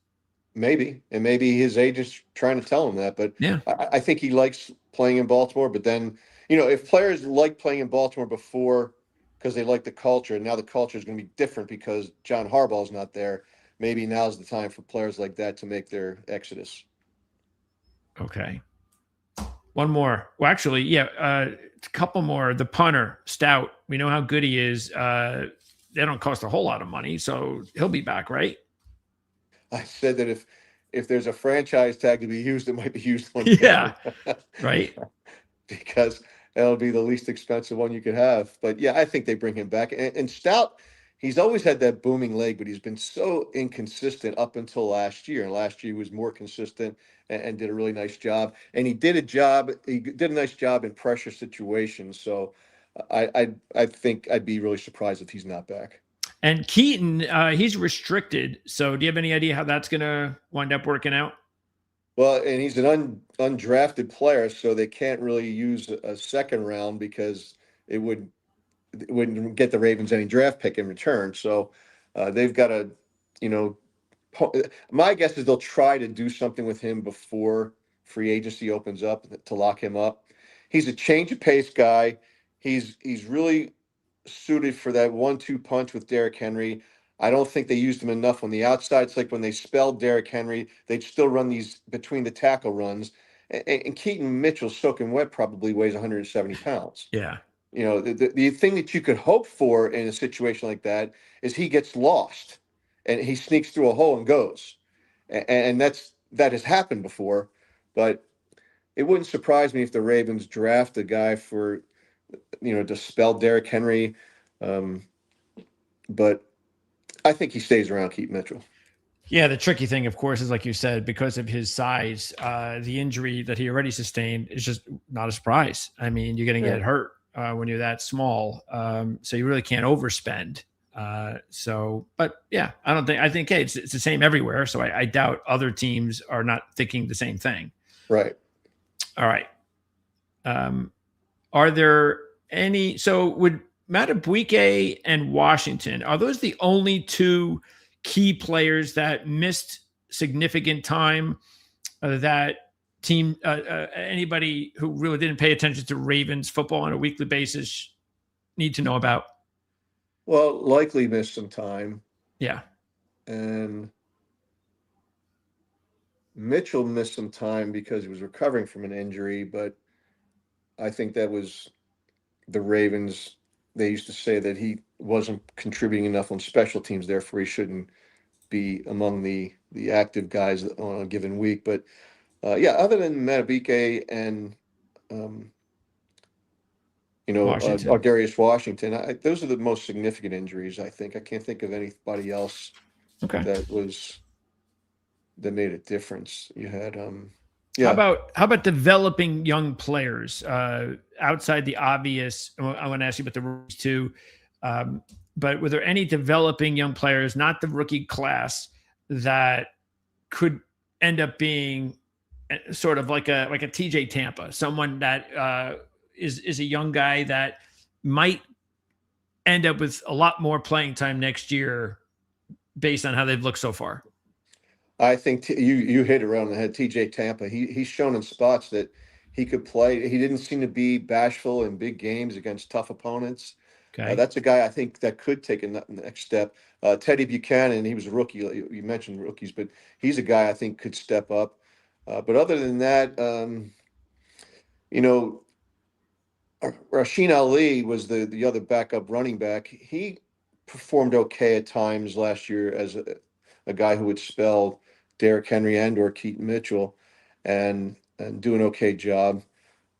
Maybe. And maybe his agent's trying to tell him that. But yeah, I think he likes playing in Baltimore. But then, if players like playing in Baltimore before because they like the culture, and now the culture is going to be different because John Harbaugh's not there, maybe now's the time for players like that to make their exodus. Okay. One more. Well, actually, yeah, a couple more. The punter, Stout. We know how good he is. They don't cost a whole lot of money, so he'll be back, right? I said that if if there's a franchise tag to be used, it might be used on Yeah. him. Right. Because that'll be the least expensive one you could have. But yeah, I think they bring him back. And Stout, he's always had that booming leg, but he's been so inconsistent up until last year. And last year he was more consistent and did a really nice job. And he did a nice job in pressure situations. So I think I'd be really surprised if he's not back. And Keaton, he's restricted. So do you have any idea how that's going to wind up working out? Well, and he's an undrafted player, so they can't really use a second round because it wouldn't get the Ravens any draft pick in return. So they've got to, you know, my guess is they'll try to do something with him before free agency opens up to lock him up. He's a change of pace guy. He's really suited for that 1-2 punch with Derrick Henry. I don't think they used him enough on the outside. It's like when they spelled Derrick Henry, they'd still run these between the tackle runs. And Keaton Mitchell, soaking wet, probably weighs 170 pounds. Yeah. You know, the thing that you could hope for in a situation like that is he gets lost and he sneaks through a hole and goes. And that has happened before. But it wouldn't surprise me if the Ravens draft a guy for, to spell Derrick Henry. But I think he stays around Keaton Mitchell. Yeah, the tricky thing, of course, is like you said, because of his size, the injury that he already sustained is just not a surprise. I mean, you're going to get hurt when you're that small, so you really can't overspend. But yeah, I think hey, it's the same everywhere. So I doubt other teams are not thinking the same thing. Right. All right. Are there any? So would Madubuike and Washington, are those the only two key players that missed significant time that team anybody who really didn't pay attention to Ravens football on a weekly basis need to know about? Well, likely missed some time. Yeah. And Mitchell missed some time because he was recovering from an injury, but I think that was the Ravens. They used to say that he wasn't contributing enough on special teams, therefore he shouldn't be among the active guys on a given week. But other than Madubuike and Darius Washington, those are the most significant injuries. I think I can't think of anybody else that made a difference. You had How about developing young players outside the obvious? I want to ask you about the rookies too. But were there any developing young players, not the rookie class, that could end up being sort of like a TJ Tampa, someone that is a young guy that might end up with a lot more playing time next year based on how they've looked so far? I think you hit it right on the head. TJ Tampa, he's shown in spots that he could play. He didn't seem to be bashful in big games against tough opponents. Okay. That's a guy I think that could take a next step. Teddy Buchanan, he was a rookie. You mentioned rookies, but he's a guy I think could step up. But other than that, Rasheen Ali was the other backup running back. He performed okay at times last year as a guy who would spell Derrick Henry or Keaton Mitchell and do an okay job.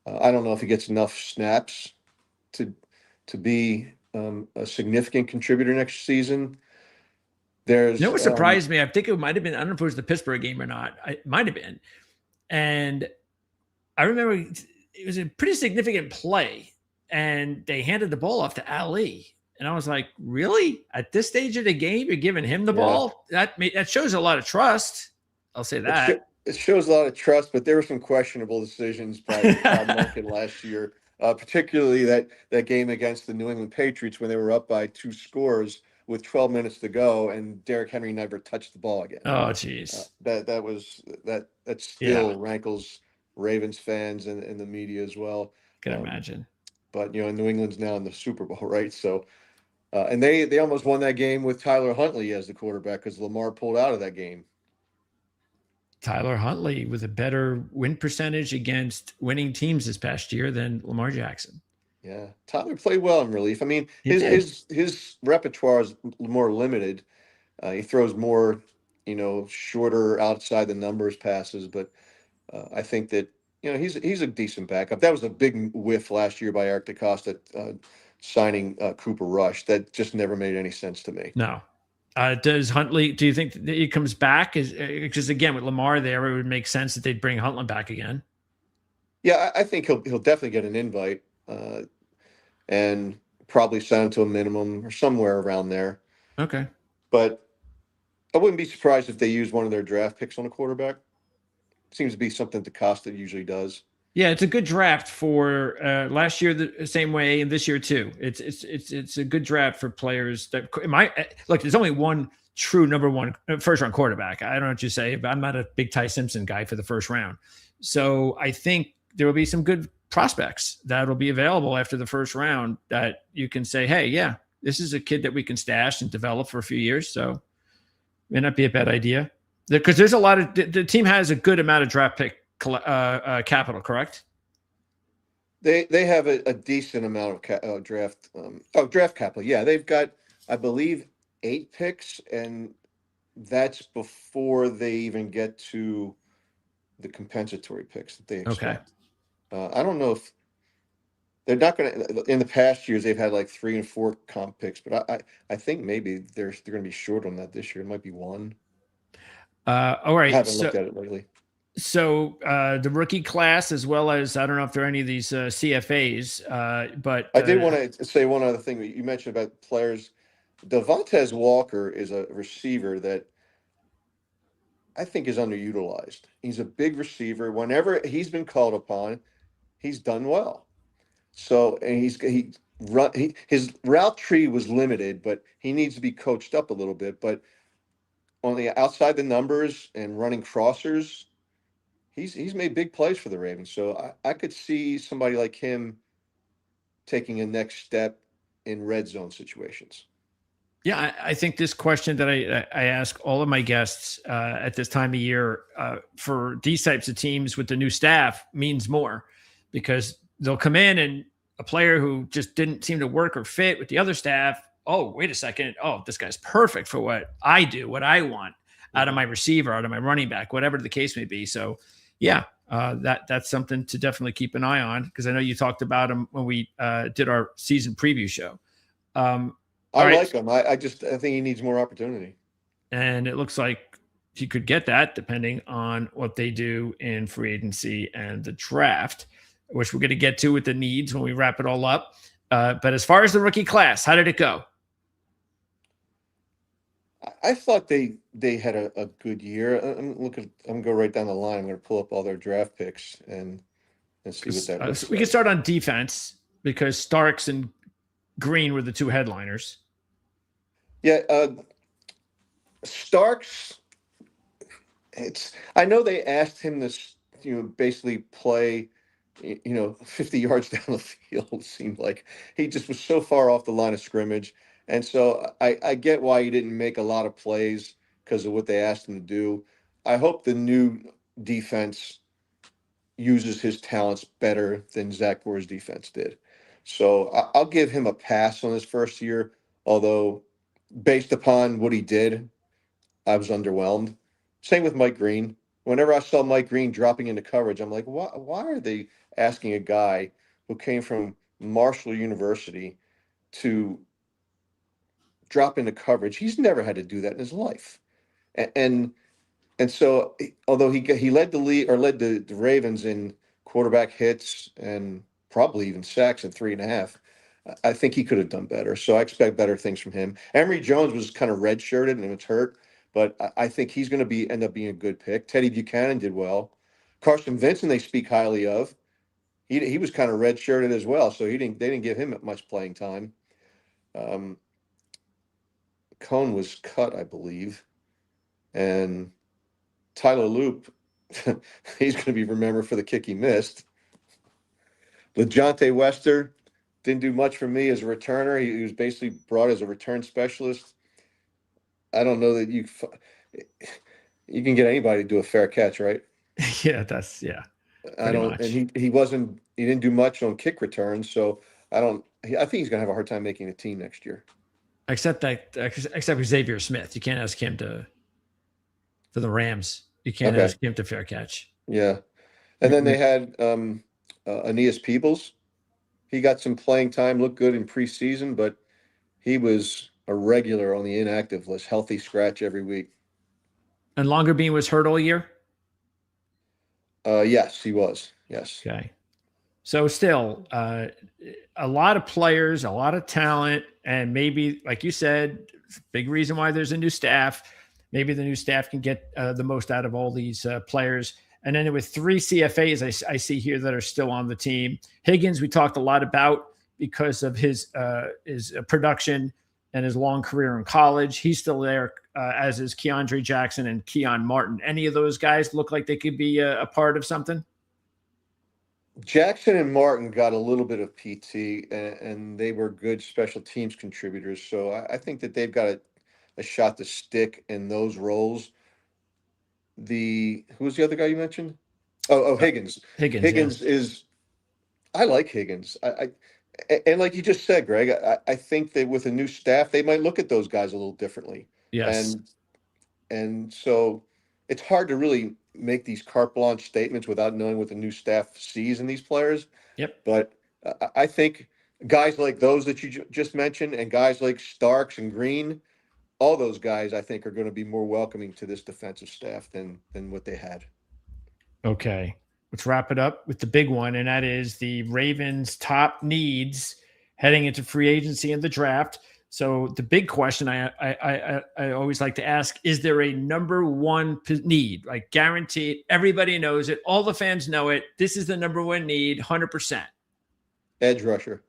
I don't know if he gets enough snaps to be a significant contributor next season. What surprised me, I think it might have been, I don't know if it was the Pittsburgh game or not. It might have been. And I remember it was a pretty significant play and they handed the ball off to Ali. And I was like, really? At this stage of the game, you're giving him the ball? That shows a lot of trust. I'll say that. It shows a lot of trust, but there were some questionable decisions by Todd Monken last year, particularly that game against the New England Patriots when they were up by 2 scores with 12 minutes to go, and Derrick Henry never touched the ball again. Oh, jeez. That still rankles Ravens fans and the media as well. Can imagine. But New England's now in the Super Bowl, right? So. And they almost won that game with Tyler Huntley as the quarterback because Lamar pulled out of that game. Tyler Huntley with a better win percentage against winning teams this past year than Lamar Jackson. Yeah, Tyler played well in relief. I mean, his repertoire is more limited. He throws more, shorter outside the numbers passes. But I think that he's a decent backup. That was a big whiff last year by Eric DeCosta signing Cooper Rush. That just never made any sense to me. No. Does Huntley? Do you think that he comes back? Because again, with Lamar there, it would make sense that they'd bring Huntley back again. Yeah, I think he'll definitely get an invite, and probably sign him to a minimum or somewhere around there. Okay. But I wouldn't be surprised if they use one of their draft picks on a quarterback. Seems to be something DeCosta usually does. Yeah, it's a good draft for last year the same way, and this year too. It's a good draft for players that look. There's only one true number one first round quarterback. I don't know what you say, but I'm not a big Ty Simpson guy for the first round. So I think there will be some good prospects that will be available after the first round that you can say, hey, yeah, this is a kid that we can stash and develop for a few years. So may not be a bad idea because there's a lot of the team has a good amount of draft pick capital, correct? They have a decent amount of draft capital. Yeah, they've got, I believe, 8 picks, and that's before they even get to the compensatory picks that they expect. Okay. I don't know if they're not going to. In the past years, they've had like 3 and 4 comp picks, but I think maybe they're going to be short on that this year. It might be 1. All right. I haven't looked at it lately. So the rookie class, as well as I don't know if there are any of these CFAs, but I did want to say one other thing. You mentioned about players. Devontae Walker is a receiver that I think is underutilized. He's a big receiver. Whenever he's been called upon, he's done well. So, and his route tree was limited, but he needs to be coached up a little bit. But on the outside the numbers and running crossers, he's made big plays for the Ravens. So I could see somebody like him taking a next step in red zone situations. Yeah, I think this question that I ask all of my guests at this time of year for these types of teams with the new staff means more, because they'll come in and a player who just didn't seem to work or fit with the other staff. Oh, wait a second. Oh, this guy's perfect for what I do, what I want out of my receiver, out of my running back, whatever the case may be. So, yeah, that's something to definitely keep an eye on, because I know you talked about him when we did our season preview show. I like him. I think he needs more opportunity. And it looks like he could get that depending on what they do in free agency and the draft, which we're going to get to with the needs when we wrap it all up. But as far as the rookie class, how did it go? I thought they had a good year. I'm going to go right down the line. I'm going to pull up all their draft picks and see what that looks like. We can start on defense, because Starks and Green were the 2 headliners. Yeah, Starks. I know they asked him to, basically play, 50 yards down the field. It seemed like he just was so far off the line of scrimmage, and so I get why he didn't make a lot of plays because of what they asked him to do. I hope the new defense uses his talents better than Zach Gore's defense did. So I'll give him a pass on his first year, although based upon what he did, I was underwhelmed. Same with Mike Green. Whenever I saw Mike Green dropping into coverage, I'm like, why are they asking a guy who came from Marshall University to drop into coverage? He's never had to do that in his life. And so, although he led the league, or led the Ravens in quarterback hits and probably even sacks at 3.5, I think he could have done better. So I expect better things from him. Emory Jones was kind of redshirted and was hurt, but I think he's going to end up being a good pick. Teddy Buchanan did well. Carson Vincent, they speak highly of. He was kind of redshirted as well, so they didn't give him much playing time. Cohn was cut, I believe, and Tyler Loop, he's going to be remembered for the kick he missed. LeJohntay Wester didn't do much for me as a returner. He was basically brought as a return specialist. I don't know that you can get anybody to do a fair catch, right? Yeah, I don't, much. And he didn't do much on kick returns, so I think he's going to have a hard time making the team next year. Except Xavier Smith. You can't ask him to to the Rams. You can't ask him to fair catch. Yeah. And then they had Aeneas Peebles. He got some playing time, looked good in preseason, but he was a regular on the inactive list, healthy scratch every week. And Longerbeam was hurt all year? Yes, he was. Yes. Okay. So still, a lot of players, a lot of talent, and maybe, like you said, big reason why there's a new staff. Maybe the new staff can get the most out of all these players. And then with 3 CFAs I see here that are still on the team. Higgins, we talked a lot about because of his production and his long career in college. He's still there, as is Keandre Jackson and Keon Martin. Any of those guys look like they could be a part of something? Jackson and Martin got a little bit of PT, and they were good special teams contributors. So I think that they've got a shot to stick in those roles. Who was the other guy you mentioned? Higgins. Higgins is. I like Higgins. And like you just said, Greg, I think that with a new staff, they might look at those guys a little differently. Yes. And so it's hard to really make these carte blanche statements without knowing what the new staff sees in these players. Yep. But I think guys like those that you just mentioned and guys like Starks and Green, all those guys, I think, are going to be more welcoming to this defensive staff than what they had. Okay. Let's wrap it up with the big one, and that is the Ravens' top needs heading into free agency and the draft. So the big question I always like to ask, is there a number one need? Like guaranteed, everybody knows it. All the fans know it. This is the number one need, 100%. Edge rusher.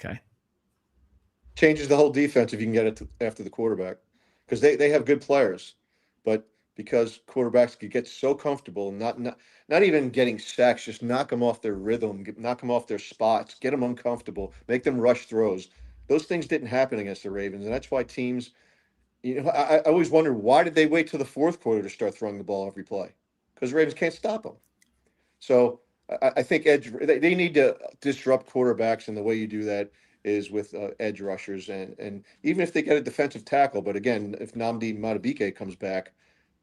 Okay. Changes the whole defense if you can get it after the quarterback, because they have good players, but because quarterbacks could get so comfortable, not even getting sacks, just knock them off their rhythm, knock them off their spots, get them uncomfortable, make them rush throws. Those things didn't happen against the Ravens, and that's why teams, I always wonder, why did they wait till the fourth quarter to start throwing the ball every play? Because the Ravens can't stop them. So I think they need to disrupt quarterbacks, and the way you do that is with edge rushers, and even if they get a defensive tackle, but again, if Nnamdi Madubuike comes back,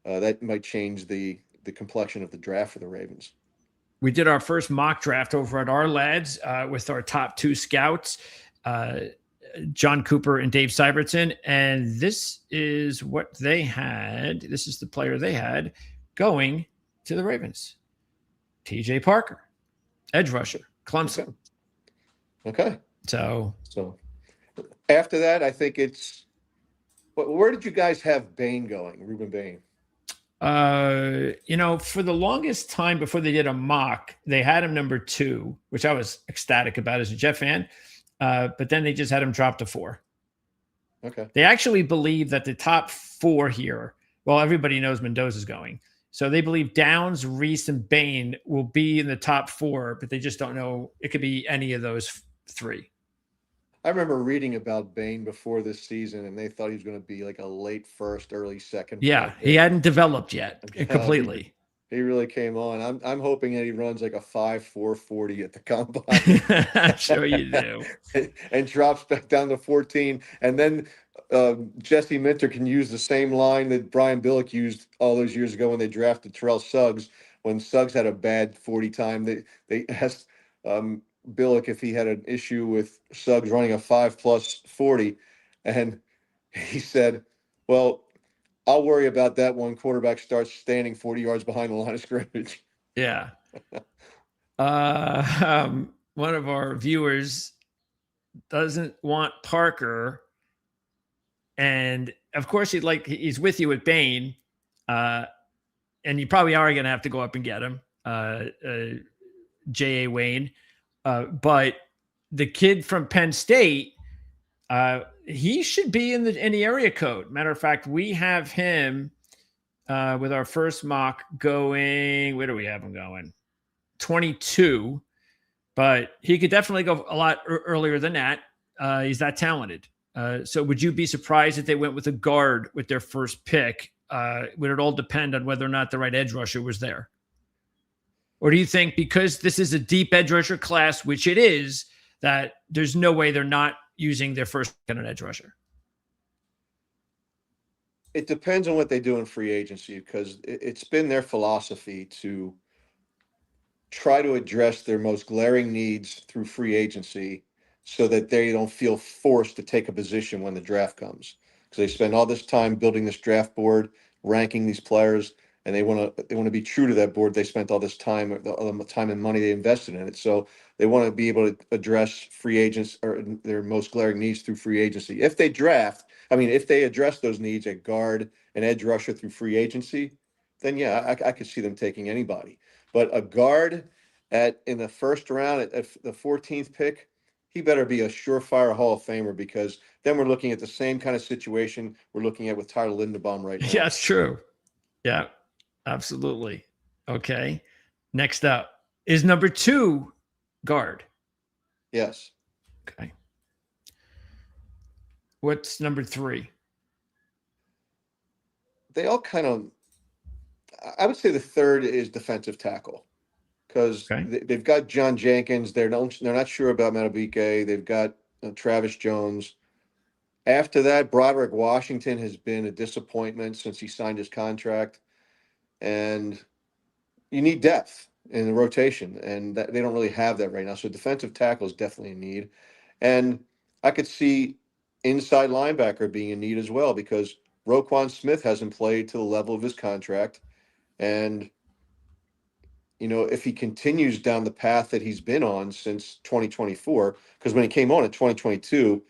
that might change the complexion of the draft for the Ravens. We did our first mock draft over at Ourlads with our top 2 scouts, John Cooper and Dave Syvertson, and this is what they had. This is the player they had going to the Ravens. TJ Parker, edge rusher, Clemson. Okay. So after that, I think it's where did you guys have Bain going, Ruben Bain? For the longest time before they did a mock, they had him number 2, which I was ecstatic about as a Jet fan. But then they just had him drop to 4. Okay. They actually believe that the top 4 here, well, everybody knows Mendoza's going. So they believe Downs, Reese, and Bain will be in the top 4, but they just don't know. It could be any of those 3. I remember reading about Bain before this season, and they thought he was going to be like a late first, early second. Yeah, he hadn't developed yet completely. He really came on. I'm hoping that he runs like a 5.4 40 at the combine. I'm sure you do. and drops back down to 14. And then Jesse Minter can use the same line that Brian Billick used all those years ago when they drafted Terrell Suggs. When Suggs had a bad 40 time, they asked Billick if he had an issue with Suggs running a 5+ 40. And he said, well, I'll worry about that when quarterback starts standing 40 yards behind the line of scrimmage. Yeah. One of our viewers doesn't want Parker. And of course he's with you with Bain. And you probably are going to have to go up and get him. J.A. Wayne. But the kid from Penn State, he should be in the area code. Matter of fact, we have him with our first mock going. Where do we have him going? 22. But he could definitely go a lot earlier than that. He's that talented. So would you be surprised if they went with a guard with their first pick? Would it all depend on whether or not the right edge rusher was there? Or do you think because this is a deep edge rusher class, which it is, that there's no way they're not using their first pick on an edge rusher? It depends on what they do in free agency, because it's been their philosophy to try to address their most glaring needs through free agency so that they don't feel forced to take a position when the draft comes. Because they spend all this time building this draft board, ranking these players, and they want to be true to that board. They spent all this time, the time and money they invested in it. So they want to be able to address free agents or their most glaring needs through free agency. If they if they address those needs at guard and edge rusher through free agency, then yeah, I could see them taking anybody. But a guard in the first round at the 14th pick, he better be a surefire Hall of Famer, because then we're looking at the same kind of situation we're looking at with Tyler Linderbaum right now. Yeah, it's true. Yeah, absolutely. Okay. Next up is number 2 guard. Yes. Okay. What's number 3? They all kind of, I would say the third is defensive tackle, because they've got John Jenkins. They're not sure about Madubuike. They've got Travis Jones. After that, Broderick Washington has been a disappointment since he signed his contract, and you need depth in the rotation, and they don't really have that right now. So defensive tackle is definitely a need, and I could see inside linebacker being a need as well, because Roquan Smith hasn't played to the level of his contract, and if he continues down the path that he's been on since 2024, because when he came on in 2022,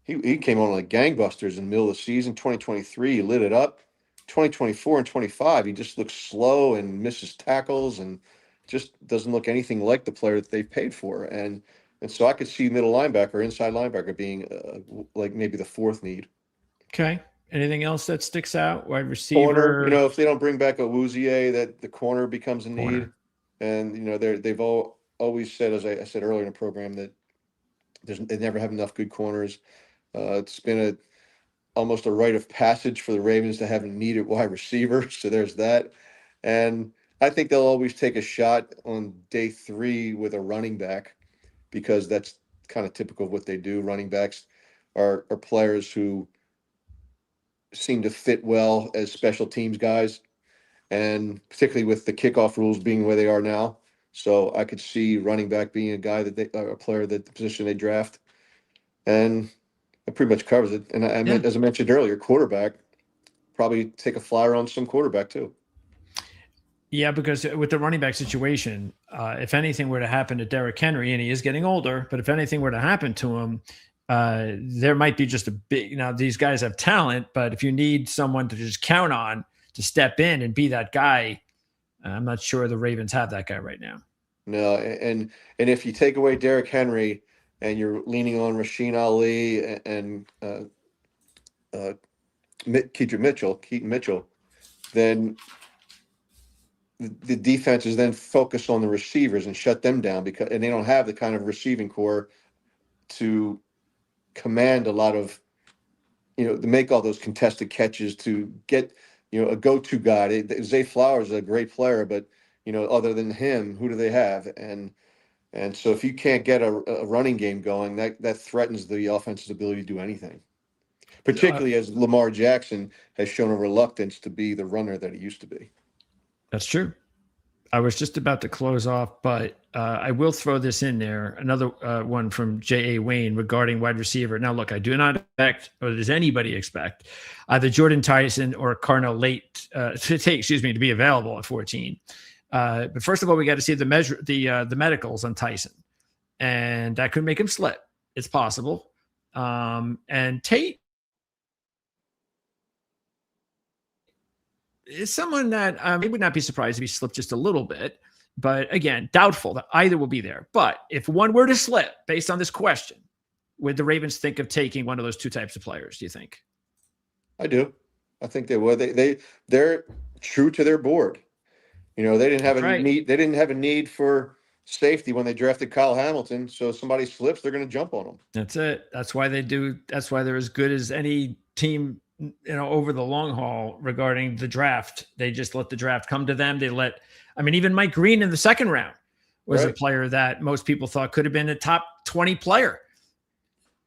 he came on like gangbusters in the middle of the season. 2023, he lit it up. 2024 and 25, he just looks slow and misses tackles and just doesn't look anything like the player that they've paid for. And so I could see middle linebacker, inside linebacker being like maybe the 4th need. Okay. Anything else that sticks out? Wide receiver? Corner, if they don't bring back Awuzie, that the corner becomes a need. And, they've always said, as I said earlier in the program, that they never have enough good corners. It's been almost a rite of passage for the Ravens to have a needed wide receiver. So there's that. And I think they'll always take a shot on day 3 with a running back, because that's kind of typical of what they do. Running backs are players who seem to fit well as special teams guys, and particularly with the kickoff rules being where they are now. So I could see running back being a guy a player that the position they draft. And it pretty much covers it. And as I mentioned earlier, quarterback, probably take a flyer on some quarterback too. Yeah, because with the running back situation, if anything were to happen to Derrick Henry, and he is getting older, but if anything were to happen to him, there might be just a big, these guys have talent, but if you need someone to just count on to step in and be that guy, I'm not sure the Ravens have that guy right now. No, and if you take away Derrick Henry and you're leaning on Rasheen Ali and Keaton Mitchell, then the defense is then focused on the receivers and shut them down, and they don't have the kind of receiving core to command a lot of, to make all those contested catches, to get, a go-to guy. Zay Flowers is a great player, but, other than him, who do they have? And so if you can't get a running game going, that threatens the offense's ability to do anything, particularly as Lamar Jackson has shown a reluctance to be the runner that he used to be. That's true. I was just about to close off, but I will throw this in there. Another one from J.A. Wayne regarding wide receiver. Now, look, I do not expect, or does anybody expect, either Jordan Tyson or Carnell Late to be available at 14. But first of all, we got to see the medicals on Tyson, and that could make him slip. It's possible. And Tate is someone that I would not be surprised if he slipped just a little bit. But again, doubtful that either will be there. But if one were to slip based on this question, would the Ravens think of taking one of those 2 types of players, do you think? I do. I think they would. They're true to their board. They didn't have need. They didn't have a need for safety when they drafted Kyle Hamilton. So if somebody slips, they're going to jump on them. That's it. That's why they do. That's why they're as good as any team, over the long haul regarding the draft. They just let the draft come to them. Even Mike Green in the 2nd round was a player that most people thought could have been a top 20 player.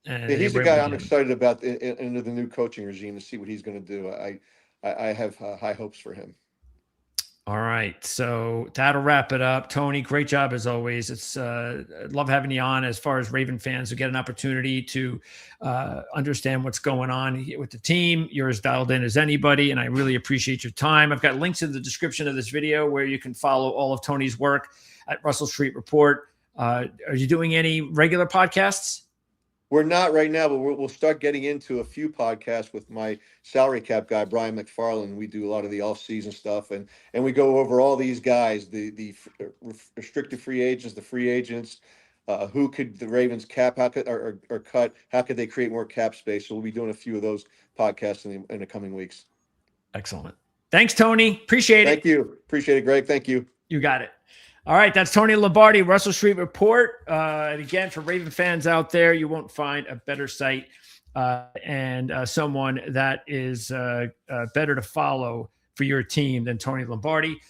And he's the guy I'm excited about into the new coaching regime to see what he's going to do. I have high hopes for him. All right. So that'll wrap it up. Tony, great job as always. It's love having you on as far as Raven fans who get an opportunity to understand what's going on with the team. You're as dialed in as anybody, and I really appreciate your time. I've got links in the description of this video where you can follow all of Tony's work at Russell Street Report. Are you doing any regular podcasts? We're not right now, but we'll start getting into a few podcasts with my salary cap guy, Brian McFarland. We do a lot of the off-season stuff, and we go over all these guys, the restricted free agents, the free agents, who could the Ravens cap, how could or cut, how could they create more cap space? So we'll be doing a few of those podcasts in the coming weeks. Excellent. Thanks, Tony. Appreciate it. Thank you. Appreciate it, Greg. Thank you. You got it. All right, that's Tony Lombardi, Russell Street Report. And again, for Raven fans out there, you won't find a better site and someone that is better to follow for your team than Tony Lombardi.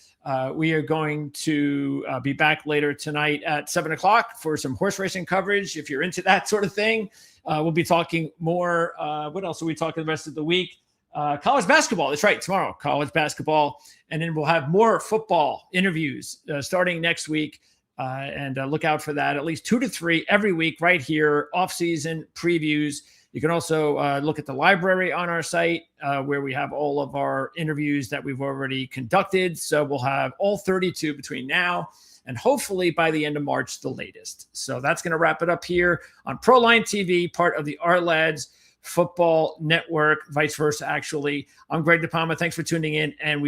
We are going to be back later tonight at 7 o'clock for some horse racing coverage. If you're into that sort of thing, we'll be talking more. What else are we talking the rest of the week? College basketball. That's right. Tomorrow, college basketball. And then we'll have more football interviews starting next week. And look out for that. At least 2 to 3 every week right here. Off-season previews. You can also look at the library on our site where we have all of our interviews that we've already conducted. So we'll have all 32 between now and hopefully by the end of March, the latest. So that's going to wrap it up here on Proline TV, part of the Ourlads Football Network, vice versa, actually. I'm Greg DePalma. Thanks for tuning in, and we